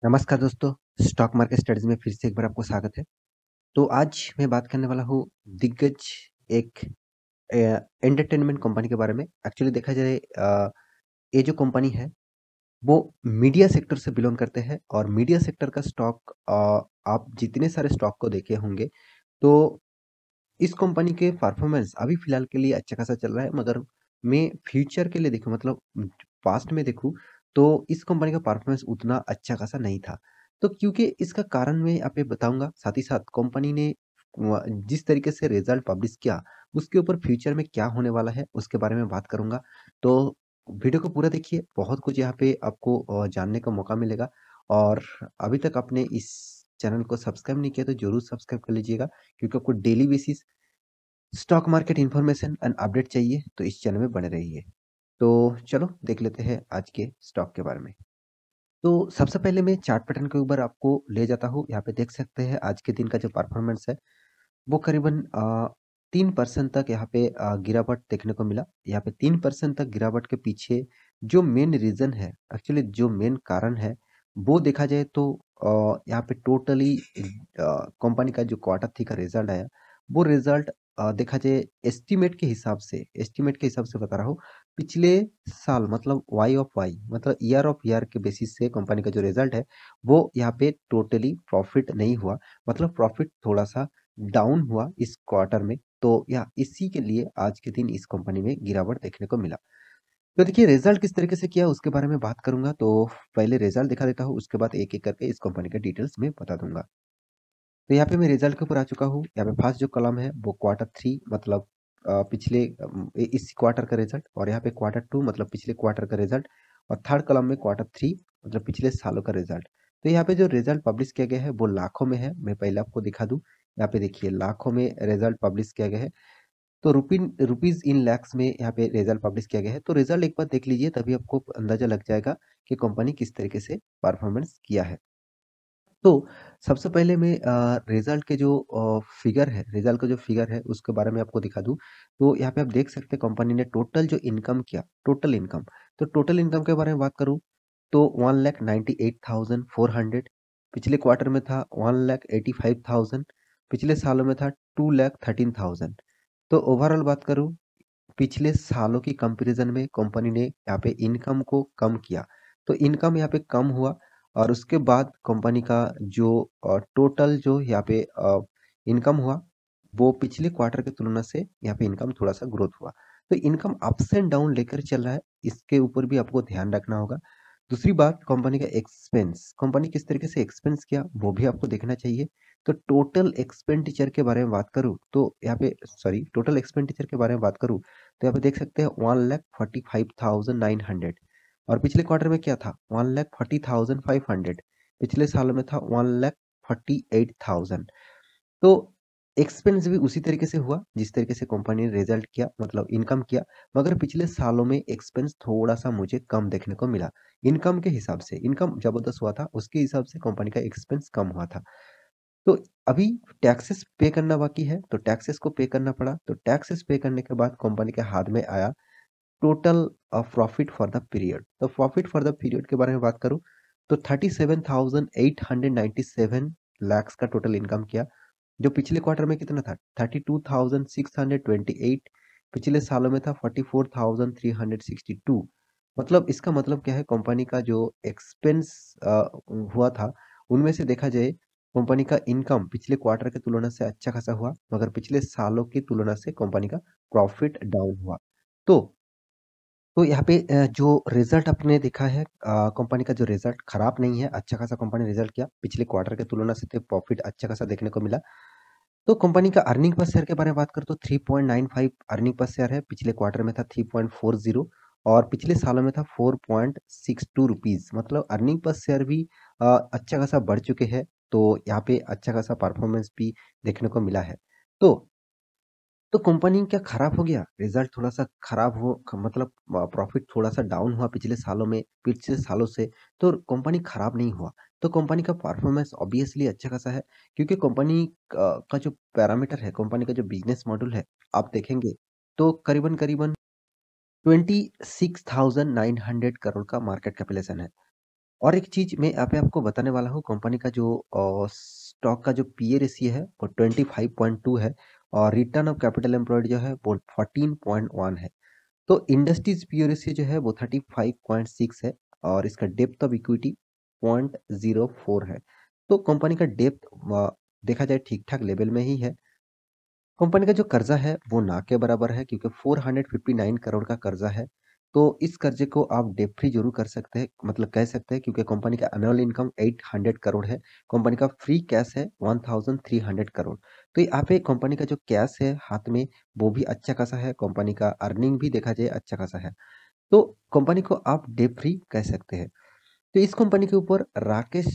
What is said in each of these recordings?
नमस्कार दोस्तों, stock market studies में फिर से एक बार आपको स्वागत है। तो आज मैं बात करने वाला हूँ दिग्गज एक एंटरटेनमेंट कंपनी के बारे में। एक्चुअली देखा जाए ये जो कंपनी है वो मीडिया सेक्टर से बिलोंग करते हैं और मीडिया सेक्टर का स्टॉक आप जितने सारे स्टॉक को देखे होंगे तो इस कंपनी के परफॉर्मेंस अभी फिलहाल के लिए अच्छा खासा चल रहा है, मगर मैं फ्यूचर के लिए देखूँ मतलब पास्ट में देखूँ तो इस कंपनी का परफॉर्मेंस उतना अच्छा खासा नहीं था। तो क्योंकि इसका कारण मैं यहाँ पे बताऊँगा, साथ ही साथ कंपनी ने जिस तरीके से रिजल्ट पब्लिश किया, उसके ऊपर फ्यूचर में क्या होने वाला है, उसके बारे में बात करूँगा। तो वीडियो को पूरा देखिए, बहुत कुछ यहाँ पे आपको जानने का मौका मिलेगा और अभी तक आपने इस चैनल को सब्सक्राइब नहीं किया तो ज़रूर सब्सक्राइब कर लीजिएगा, क्योंकि आपको daily basis stock market information and update चाहिए तो इस चैनल में बने रहिए। तो चलो देख लेते हैं आज के स्टॉक के बारे में। तो सबसे पहले मैं चार्ट पैटर्न के ऊपर आपको ले जाता हूँ। यहाँ पे देख सकते हैं आज के दिन का जो परफॉर्मेंस है वो करीबन 3% तक यहाँ पे गिरावट देखने को मिला। यहाँ पे 3% तक गिरावट के पीछे जो मेन रीजन है, एक्चुअली जो मेन कारण है वो देखा जाए तो यहाँ पे टोटली कंपनी का जो क्वार्टर थ्री का रिजल्ट आया वो रिजल्ट देखा जाए एस्टिमेट के हिसाब से बता रहा हूँ। पिछले साल मतलब वाई ऑफ वाई मतलब ईयर ऑफ ईयर के बेसिस से कंपनी का जो रिजल्ट है वो यहाँ पे टोटली प्रॉफिट नहीं हुआ, मतलब प्रॉफिट थोड़ा सा डाउन हुआ इस क्वार्टर में। तो या इसी के लिए आज के दिन इस कंपनी में गिरावट देखने को मिला। तो देखिए रिजल्ट किस तरीके से किया उसके बारे में बात करूंगा। तो पहले रिजल्ट दिखा देता हूँ, उसके बाद एक एक करके इस कंपनी के डिटेल्स में बता दूंगा। तो यहाँ पे मैं रिजल्ट के ऊपर आ चुका हूँ। यहाँ पे फर्स्ट जो कॉलम है वो क्वार्टर थ्री मतलब पिछले इस क्वार्टर का रिजल्ट, और यहाँ पे क्वार्टर टू मतलब पिछले क्वार्टर का रिजल्ट, और थर्ड कॉलम में क्वार्टर थ्री मतलब पिछले सालों का रिजल्ट। तो यहाँ पे जो रिजल्ट पब्लिश किया गया है वो लाखों में है। मैं पहले आपको दिखा दूं, यहाँ पे देखिए लाखों में रिजल्ट पब्लिश किया गया है। तो रुपीज इन लैक्स में यहाँ पे रिजल्ट पब्लिश किया गया है। तो रिजल्ट एक बार देख लीजिए, तभी आपको अंदाजा लग जाएगा कि कंपनी किस तरीके से परफॉर्मेंस किया है। तो सबसे पहले मैं रिजल्ट का जो फिगर है उसके बारे में आपको दिखा दूं। तो यहाँ पे आप देख सकते हैं कंपनी ने टोटल जो इनकम किया, टोटल इनकम। तो टोटल इनकम के बारे में बात करूं तो 1,98,400, पिछले क्वार्टर में था 1,85,000, पिछले सालों में था 2,13,000। तो ओवरऑल बात करूं, पिछले सालों की कंपैरिजन में कंपनी ने यहाँ पे इनकम को कम किया। तो इनकम यहाँ पे कम हुआ और उसके बाद कंपनी का जो टोटल जो यहाँ पे इनकम हुआ वो पिछले क्वार्टर की तुलना से यहाँ पे इनकम थोड़ा सा ग्रोथ हुआ। तो इनकम अप्स एंड डाउन लेकर चल रहा है, इसके ऊपर भी आपको ध्यान रखना होगा। दूसरी बात, कंपनी का एक्सपेंस, कंपनी किस तरीके से एक्सपेंस किया वो भी आपको देखना चाहिए। तो टोटल एक्सपेंडिचर के बारे में बात करूँ तो यहाँ पे सॉरी टोटल एक्सपेंडिचर के बारे में बात करूँ तो यहाँ पे देख सकते हैं 1,45,900, और पिछले क्वार्टर में क्या था 1,40,500, पिछले सालों में था 1,48,000। तो एक्सपेंस भी उसी तरीके से हुआ जिस तरीके से कंपनी ने रिजल्ट किया मतलब इनकम किया, मगर पिछले सालों में एक्सपेंस थोड़ा सा मुझे कम देखने को मिला। इनकम के हिसाब से इनकम जबरदस्त हुआ था, उसके हिसाब से कंपनी का एक्सपेंस कम हुआ था। तो अभी टैक्सेस पे करना बाकी है, तो टैक्सेस को पे करना पड़ा। तो टैक्सेस पे करने के बाद कंपनी के हाथ में आया total profit for the period. तो प्रॉफिट फॉर द पीरियड के बारे में बात करूं तो 37,897 लाख्स का टोटल इनकम किया, जो पिछले क्वार्टर में कितना था 32,628, पिछले सालों में था 44,362। मतलब इसका मतलब क्या है, कंपनी का जो एक्सपेंस हुआ था उनमें से देखा जाए कंपनी का इनकम पिछले क्वार्टर की तुलना से अच्छा खासा हुआ, मगर पिछले सालों की तुलना से कंपनी का प्रॉफिट डाउन हुआ। तो यहाँ पे जो रिजल्ट आपने देखा है कंपनी का जो रिजल्ट खराब नहीं है, अच्छा खासा कंपनी रिजल्ट किया, पिछले क्वार्टर की तुलना से तो प्रॉफिट अच्छा खासा देखने को मिला। तो कंपनी का अर्निंग पर शेयर के बारे में बात करें तो 3.95 अर्निंग पर शेयर है, पिछले क्वार्टर में था 3.40, और पिछले सालों में था 4.62 रुपीज, मतलब अर्निंग पर शेयर भी अच्छा खासा बढ़ चुके हैं। तो यहाँ पे अच्छा खासा परफॉर्मेंस भी देखने को मिला है। तो कंपनी क्या खराब हो गया, रिजल्ट थोड़ा सा खराब हो मतलब प्रॉफिट थोड़ा सा डाउन हुआ पिछले सालों से, तो कंपनी खराब नहीं हुआ। तो कंपनी का परफॉर्मेंस ऑब्वियसली अच्छा खासा है, क्योंकि कंपनी का जो पैरामीटर है, कंपनी का जो बिजनेस मॉडल है, आप देखेंगे तो करीबन करीबन 26,900 करोड़ का मार्केट कैपिटलाइजेशन है। और एक चीज़ मैं यहाँ पे आपको बताने वाला हूँ, कंपनी का जो स्टॉक का जो पीए रेशियो है वो 25.2 है और रिटर्न ऑफ कैपिटल एम्प्लॉयड जो है वो 14.1 है। तो इंडस्ट्रीज पीए रेशियो जो है वो 35.6 है और इसका डेप्थ ऑफ इक्विटी 0.04 है। तो कंपनी का डेप्थ देखा जाए ठीक ठाक लेवल में ही है। कंपनी का जो कर्जा है वो ना के बराबर है, क्योंकि 459 करोड़ का कर्जा है। तो इस कर्जे को आप डेट फ्री जरूर कर सकते हैं, मतलब कह सकते हैं, क्योंकि कंपनी का एनुअल इनकम 800 करोड़ है। कंपनी का फ्री कैश है 1300 करोड़। तो यहाँ पे कंपनी का जो कैश है हाथ में वो भी अच्छा खासा है, कंपनी का अर्निंग भी देखा जाए अच्छा खासा है। तो कंपनी को आप डेट फ्री कह सकते हैं। तो इस कंपनी के ऊपर राकेश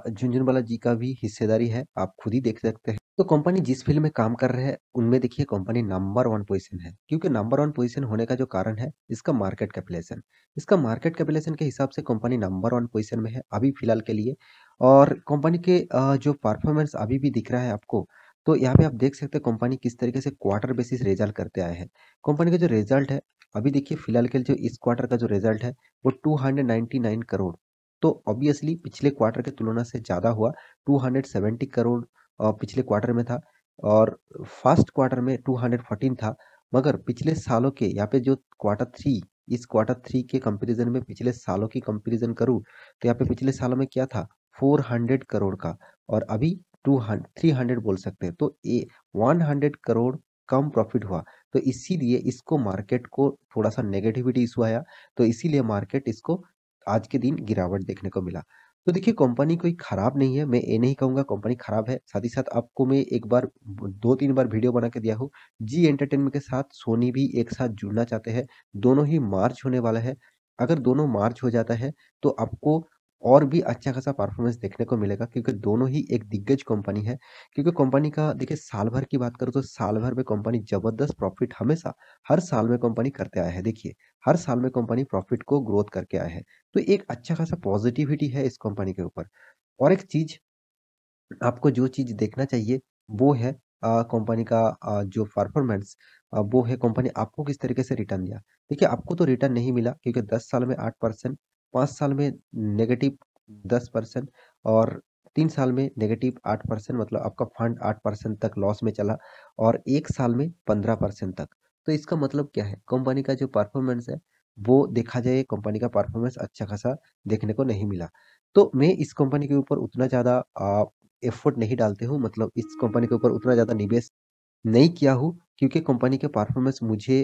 झुनझुनवाला जी का भी हिस्सेदारी है, आप खुद ही देख सकते हैं। तो कंपनी जिस फील्ड में काम कर रहे हैं उनमें देखिए कंपनी नंबर वन पोजीशन है, क्योंकि नंबर वन पोजीशन होने का जो कारण है इसका मार्केट कैपिटलाइजेशन। इसका मार्केट कैपिटलाइजेशन के हिसाब से कंपनी नंबर वन पोजीशन में है अभी फिलहाल के लिए। और कंपनी के जो परफॉर्मेंस अभी भी दिख रहा है आपको, तो यहाँ पे आप देख सकते हैं कंपनी किस तरीके से क्वार्टर बेसिस रिजल्ट करते आए हैं। कंपनी का जो रिजल्ट है अभी देखिए फिलहाल के लिए, जो इस क्वार्टर का जो रिजल्ट है वो 299 करोड़। तो ऑब्वियसली पिछले क्वार्टर के तुलना से ज़्यादा हुआ, 270 करोड़ पिछले क्वार्टर में था और फर्स्ट क्वार्टर में 214 था। मगर पिछले सालों के यहाँ पे जो क्वार्टर थ्री, इस क्वार्टर थ्री के कंपैरिजन में पिछले सालों की कंपैरिजन करूँ तो यहाँ पे पिछले सालों में क्या था, 400 करोड़ का, और अभी 200 300 बोल सकते हैं। तो ये 100 करोड़ कम प्रॉफिट हुआ। तो इसीलिए इसको मार्केट को थोड़ा सा नेगेटिविटी इशू आया, तो इसीलिए मार्केट इसको आज के दिन गिरावट देखने को मिला। तो देखिए कंपनी कोई खराब नहीं है, मैं ये नहीं कहूँगा कंपनी खराब है। साथ ही साथ आपको मैं एक बार 2-3 बार वीडियो बना के दिया हूँ। जी एंटरटेनमेंट के साथ सोनी भी एक साथ जुड़ना चाहते हैं, दोनों ही मार्च होने वाला है। अगर दोनों मार्च हो जाता है तो आपको और भी अच्छा खासा परफॉर्मेंस देखने को मिलेगा, क्योंकि दोनों ही एक दिग्गज कंपनी है। क्योंकि कंपनी का देखिए साल भर की बात करूँ तो साल भर में कंपनी जबरदस्त प्रॉफिट हमेशा हर साल में कंपनी करते आया है। देखिए हर साल में कंपनी प्रॉफिट को ग्रोथ करके आया है। तो एक अच्छा खासा पॉजिटिविटी है इस कंपनी के ऊपर। और एक चीज, आपको जो चीज देखना चाहिए वो है कंपनी का जो परफॉर्मेंस, वो है कंपनी आपको किस तरीके से रिटर्न दिया। देखिए आपको तो रिटर्न नहीं मिला, क्योंकि 10 साल में 8%, 5 साल में -10% और 3 साल में -8%, मतलब आपका फंड 8% तक लॉस में चला और 1 साल में 15% तक। तो इसका मतलब क्या है, कंपनी का जो परफॉर्मेंस है वो देखा जाए, कंपनी का परफॉर्मेंस अच्छा खासा देखने को नहीं मिला। तो मैं इस कंपनी के ऊपर उतना ज़्यादा एफर्ट नहीं डालते हूँ, मतलब इस कंपनी के ऊपर उतना ज़्यादा निवेश नहीं किया हूँ, क्योंकि कंपनी के परफॉर्मेंस मुझे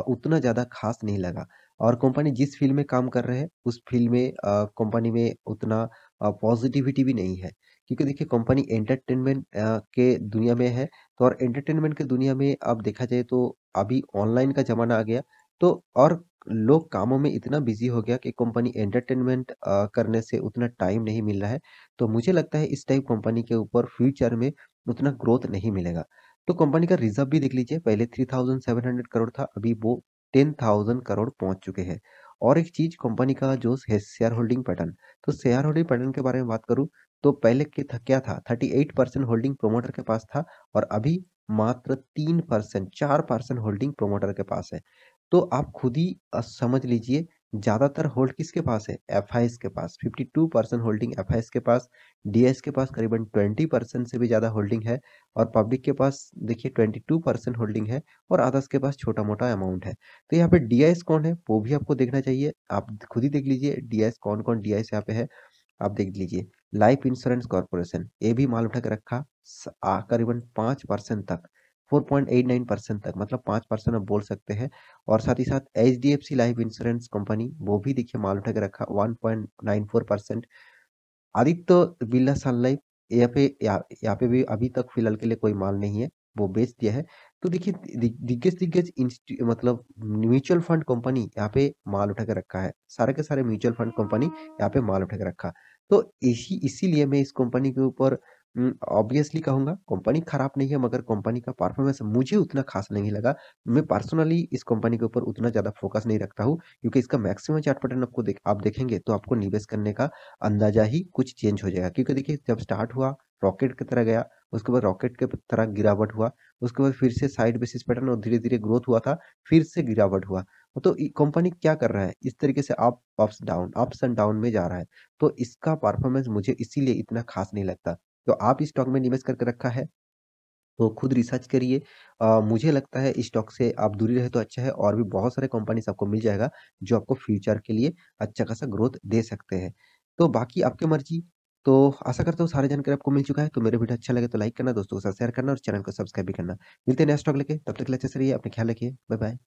उतना ज़्यादा खास नहीं लगा। और कंपनी जिस फील्ड में काम कर रहे हैं उस फील्ड में कंपनी में उतना पॉजिटिविटी भी नहीं है। क्योंकि देखिए कंपनी एंटरटेनमेंट के दुनिया में है, तो और एंटरटेनमेंट के दुनिया में अब देखा जाए तो अभी ऑनलाइन का ज़माना आ गया। तो और लोग कामों में इतना बिजी हो गया कि कंपनी एंटरटेनमेंट करने से उतना टाइम नहीं मिल रहा है। तो मुझे लगता है इस टाइप कंपनी के ऊपर फ्यूचर में उतना ग्रोथ नहीं मिलेगा। तो कंपनी का रिजर्व भी देख लीजिए, पहले 3700 करोड़ था, अभी वो 10,000 करोड़ पहुंच चुके हैं। और एक चीज, कंपनी का जो है शेयर होल्डिंग पैटर्न, तो शेयर होल्डिंग पैटर्न के बारे में बात करूं तो पहले क्या था, 38% होल्डिंग प्रोमोटर के पास था और अभी मात्र 3%, 4% होल्डिंग प्रोमोटर के पास है। तो आप खुद ही समझ लीजिए ज्यादातर होल्ड किसके पास है, एफआईएस के पास। 52% होल्डिंग एफआईएस के पास, डीएस के पास करीबन 20% से भी ज्यादा होल्डिंग है और पब्लिक के पास देखिए 22% होल्डिंग है और अदर्स के पास छोटा मोटा अमाउंट है। तो यहाँ पे डीआईएस कौन है वो भी आपको देखना चाहिए, आप खुद ही देख लीजिए डीआईएस कौन कौन डीआईएस यहाँ पे है। आप देख लीजिए लाइफ इंश्योरेंस कॉर्पोरेशन, ये भी माल उठा के रखा करीबन 5% तक, 4.89% तक, मतलब 5% आप बोल सकते हैं। और साथ ही साथ H D F C life insurance company, वो भी देखिए माल उठा के रखा 1.94%। आदित्य बिरला सन लाइफ, यहाँ पे भी अभी तक फिलहाल के लिए कोई माल नहीं है, वो बेच दिया है। तो देखिए दिग्गज दिग्गज मतलब म्यूचुअल फंड कंपनी यहाँ पे माल उठा के रखा है, सारे के सारे म्यूचुअल फंड कंपनी यहाँ पे माल उठा के रखा। तो इसीलिए मैं इस कंपनी के ऊपर ऑब्वियसली कहूंगा कंपनी खराब नहीं है, मगर कंपनी का परफॉर्मेंस मुझे उतना खास नहीं लगा। मैं पर्सनली इस कंपनी के ऊपर उतना ज्यादा फोकस नहीं रखता हूँ, क्योंकि इसका मैक्सिमम चार्ट पैटर्न आप देखेंगे तो आपको निवेश करने का अंदाजा ही कुछ चेंज हो जाएगा। क्योंकि देखिए जब स्टार्ट हुआ रॉकेट की तरह गया, उसके बाद रॉकेट के तरह गिरावट हुआ, उसके बाद फिर से साइड बेसिस पैटर्न और धीरे-धीरे ग्रोथ हुआ था, फिर से गिरावट हुआ। तो कंपनी क्या कर रहा है, इस तरीके से अप्स एंड डाउन में जा रहा है। तो इसका परफॉर्मेंस मुझे इसीलिए इतना खास नहीं लगता। तो आप इस स्टॉक में निवेश करके रखा है, तो खुद रिसर्च करिए। मुझे लगता है इस स्टॉक से आप दूरी रहे तो अच्छा है, और भी बहुत सारे कंपनीज आपको मिल जाएगा जो आपको फ्यूचर के लिए अच्छा खासा ग्रोथ दे सकते हैं। तो बाकी आपकी मर्जी। तो आशा करता हूँ सारी जानकारी आपको मिल चुका है। तो मेरे वीडियो अच्छा लगे तो लाइक करना, दोस्तों के साथ शेयर करना और चैनल को सब्सक्राइब भी करना। मिलते हैं नया स्टॉक लेके, तब तक के लिए अच्छे से रहिए, अपना ख्याल रखिए। Bye bye.